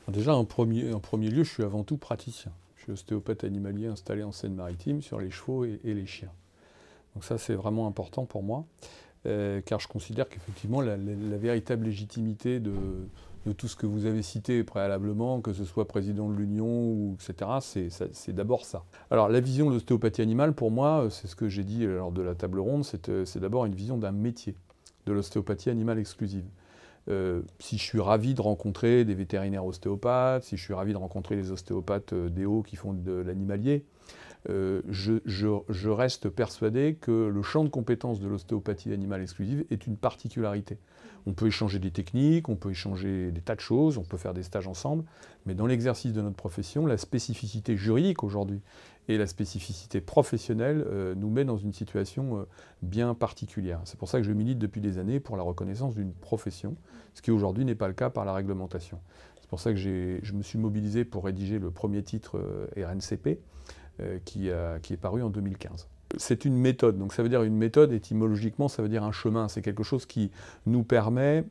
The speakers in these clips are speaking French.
Déjà, en premier lieu, je suis avant tout praticien. Je suis ostéopathe animalier installé en Seine-Maritime sur les chevaux et les chiens. Donc ça, c'est vraiment important pour moi, car je considère qu'effectivement, la véritable légitimité de tout ce que vous avez cité préalablement, que ce soit président de l'Union, ou etc., c'est d'abord ça. Alors, la vision de l'ostéopathie animale, pour moi, c'est ce que j'ai dit lors de la table ronde, c'est d'abord une vision d'un métier, de l'ostéopathie animale exclusive. Si je suis ravi de rencontrer des vétérinaires ostéopathes, si je suis ravi de rencontrer les ostéopathes DO qui font de l'animalier, je reste persuadé que le champ de compétences de l'ostéopathie animale exclusive est une particularité. On peut échanger des techniques, on peut échanger des tas de choses, on peut faire des stages ensemble, mais dans l'exercice de notre profession, la spécificité juridique aujourd'hui et la spécificité professionnelle nous met dans une situation bien particulière. C'est pour ça que je milite depuis des années pour la reconnaissance d'une profession, ce qui aujourd'hui n'est pas le cas par la réglementation. C'est pour ça que je me suis mobilisé pour rédiger le premier titre RNCP, qui est paru en 2015. C'est une méthode, donc ça veut dire une méthode, étymologiquement ça veut dire un chemin, c'est quelque chose qui nous permet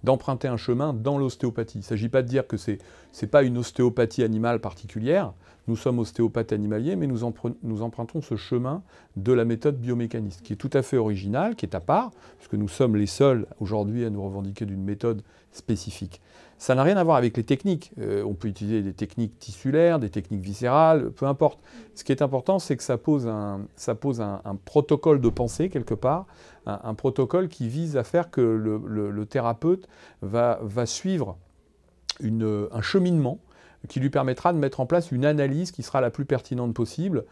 d'emprunter un chemin dans l'ostéopathie. Il ne s'agit pas de dire que ce n'est pas une ostéopathie animale particulière, nous sommes ostéopathes animaliers, mais nous empruntons ce chemin de la méthode biomécaniste, qui est tout à fait originale, qui est à part, puisque nous sommes les seuls aujourd'hui à nous revendiquer d'une méthode spécifique. Ça n'a rien à voir avec les techniques. On peut utiliser des techniques tissulaires, des techniques viscérales, peu importe. Ce qui est important, c'est que ça pose un protocole de pensée, quelque part, un protocole qui vise à faire que le thérapeute va suivre un cheminement qui lui permettra de mettre en place une analyse qui sera la plus pertinente possible,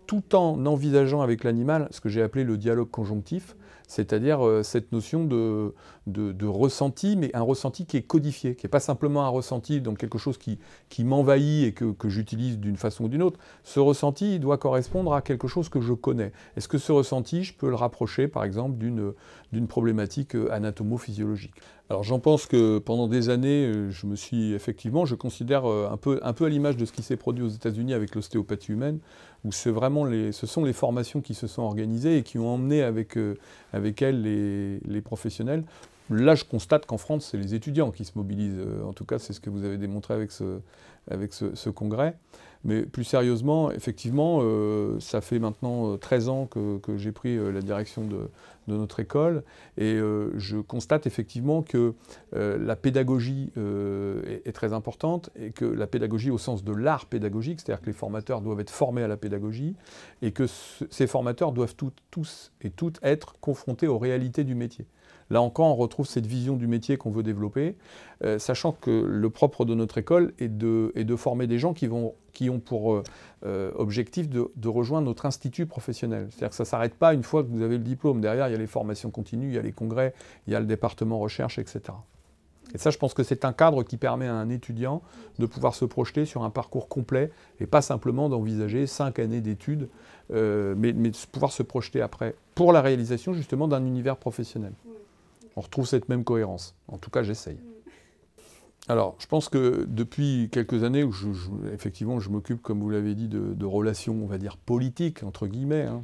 tout en envisageant avec l'animal ce que j'ai appelé le dialogue conjonctif, c'est-à-dire cette notion de ressenti, mais un ressenti qui est codifié, qui n'est pas simplement un ressenti, donc quelque chose qui m'envahit et que j'utilise d'une façon ou d'une autre. Ce ressenti, il doit correspondre à quelque chose que je connais. Est-ce que ce ressenti, je peux le rapprocher, par exemple, d'une problématique anatomo-physiologique? Alors j'en pense que pendant des années, je considère un peu à l'image de ce qui s'est produit aux États-Unis avec l'ostéopathie humaine, où ce sont les formations qui se sont organisées et qui ont emmené avec elles les professionnels. Là, je constate qu'en France, c'est les étudiants qui se mobilisent. En tout cas, c'est ce que vous avez démontré avec ce congrès. Mais plus sérieusement, effectivement, ça fait maintenant 13 ans que j'ai pris la direction de notre école. Et je constate effectivement que la pédagogie est très importante, et que la pédagogie au sens de l'art pédagogique, c'est-à-dire que les formateurs doivent être formés à la pédagogie, et que ces formateurs doivent tous et toutes être confrontés aux réalités du métier. Là encore, on retrouve cette vision du métier qu'on veut développer, sachant que le propre de notre école est de former des gens qui ont pour objectif de rejoindre notre institut professionnel. C'est-à-dire que ça ne s'arrête pas une fois que vous avez le diplôme. Derrière, il y a les formations continues, il y a les congrès, il y a le département recherche, etc. Et ça, je pense que c'est un cadre qui permet à un étudiant de pouvoir se projeter sur un parcours complet et pas simplement d'envisager 5 années d'études, mais de pouvoir se projeter après pour la réalisation justement d'un univers professionnel. On retrouve cette même cohérence. En tout cas, j'essaye. Alors, je pense que depuis quelques années où effectivement, je m'occupe, comme vous l'avez dit, de relations, on va dire, politiques, entre guillemets, hein,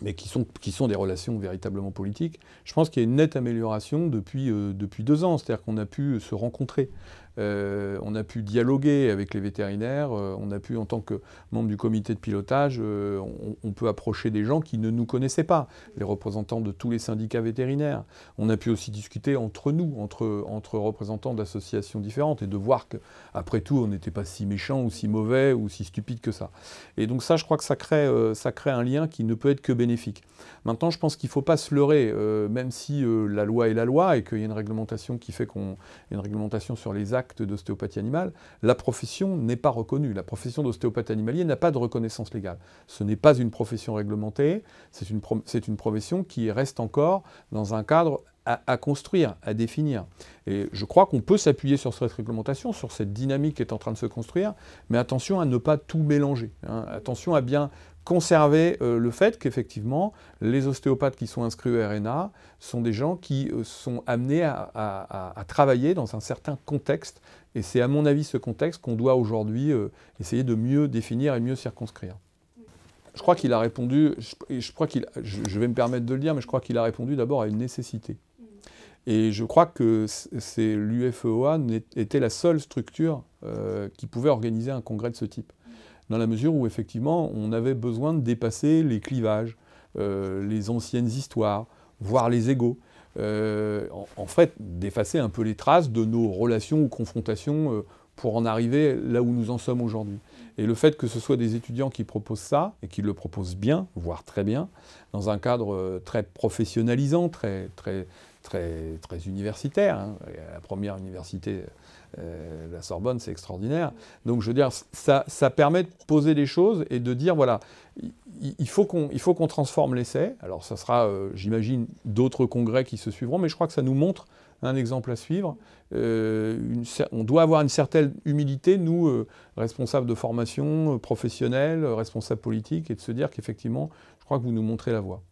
mais qui sont des relations véritablement politiques, je pense qu'il y a une nette amélioration depuis 2 ans. C'est-à-dire qu'on a pu se rencontrer, on a pu dialoguer avec les vétérinaires, on a pu, en tant que membre du comité de pilotage, on peut approcher des gens qui ne nous connaissaient pas, les représentants de tous les syndicats vétérinaires. On a pu aussi discuter entre nous, entre représentants d'associations différentes, et de voir qu'après tout, on n'était pas si méchant ou si mauvais ou si stupide que ça. Et donc ça, je crois que ça crée un lien qui ne peut être que bénéfique. Maintenant, je pense qu'il ne faut pas se leurrer, même si la loi est la loi et qu'il y a une réglementation qui fait une réglementation sur les actes d'ostéopathie animale, la profession n'est pas reconnue. La profession d'ostéopathe animalier n'a pas de reconnaissance légale. Ce n'est pas une profession réglementée, c'est une profession qui reste encore dans un cadre à construire, à définir. Et je crois qu'on peut s'appuyer sur cette réglementation, sur cette dynamique qui est en train de se construire, mais attention à ne pas tout mélanger, hein. Attention à bien conserver le fait qu'effectivement, les ostéopathes qui sont inscrits au RNA sont des gens qui sont amenés à travailler dans un certain contexte. Et c'est à mon avis ce contexte qu'on doit aujourd'hui essayer de mieux définir et mieux circonscrire. Je crois qu'il a répondu, je vais me permettre de le dire, mais je crois qu'il a répondu d'abord à une nécessité. Et je crois que l'UFEOA était la seule structure qui pouvait organiser un congrès de ce type. Dans la mesure où, effectivement, on avait besoin de dépasser les clivages, les anciennes histoires, voire les égos. En fait, d'effacer un peu les traces de nos relations ou confrontations pour en arriver là où nous en sommes aujourd'hui. Et le fait que ce soit des étudiants qui proposent ça, et qui le proposent bien, voire très bien, dans un cadre très professionnalisant, très universitaire, hein. La première université, la Sorbonne, c'est extraordinaire. Donc je veux dire, ça permet de poser des choses et de dire, voilà, il faut qu'on transforme l'essai. Alors ça sera, j'imagine, d'autres congrès qui se suivront, mais je crois que ça nous montre un exemple à suivre. On doit avoir une certaine humilité, nous, responsables de formation, professionnels, responsables politiques, et de se dire qu'effectivement, je crois que vous nous montrez la voie.